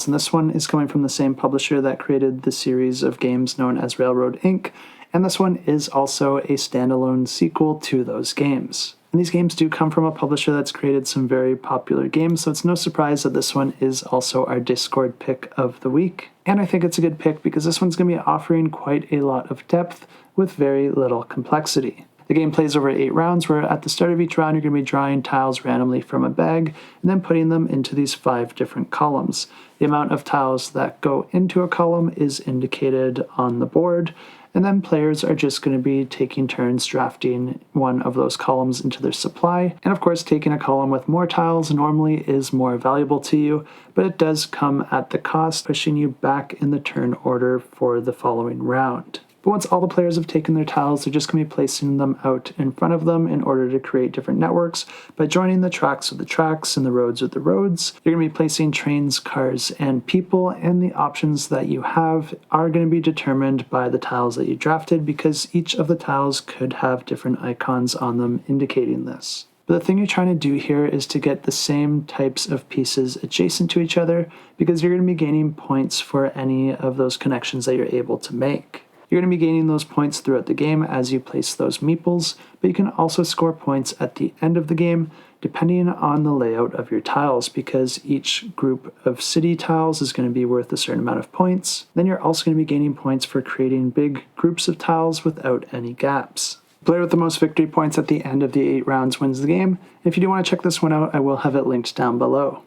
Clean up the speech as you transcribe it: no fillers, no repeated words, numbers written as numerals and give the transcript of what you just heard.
And this one is coming from the same publisher that created the series of games known as Railroad Inc., and this one is also a standalone sequel to those games. And these games do come from a publisher that's created some very popular games, so it's no surprise that this one is also our Discord pick of the week. And I think it's a good pick because this one's going to be offering quite a lot of depth with very little complexity. The game plays over 8 rounds, where at the start of each round you're going to be drawing tiles randomly from a bag and then putting them into these 5 different columns. The amount of tiles that go into a column is indicated on the board, and then players are just going to be taking turns drafting one of those columns into their supply. And of course, taking a column with more tiles normally is more valuable to you, but it does come at the cost, pushing you back in the turn order for the following round. But once all the players have taken their tiles, they're just going to be placing them out in front of them in order to create different networks by joining the tracks with the tracks and the roads with the roads. You're going to be placing trains, cars, and people, and the options that you have are going to be determined by the tiles that you drafted, because each of the tiles could have different icons on them indicating this. But the thing you're trying to do here is to get the same types of pieces adjacent to each other, because you're going to be gaining points for any of those connections that you're able to make. You're going to be gaining those points throughout the game as you place those meeples, but you can also score points at the end of the game depending on the layout of your tiles, because each group of city tiles is going to be worth a certain amount of points. Then you're also going to be gaining points for creating big groups of tiles without any gaps. The player with the most victory points at the end of the 8 rounds wins the game. If you do want to check this one out, I will have it linked down below.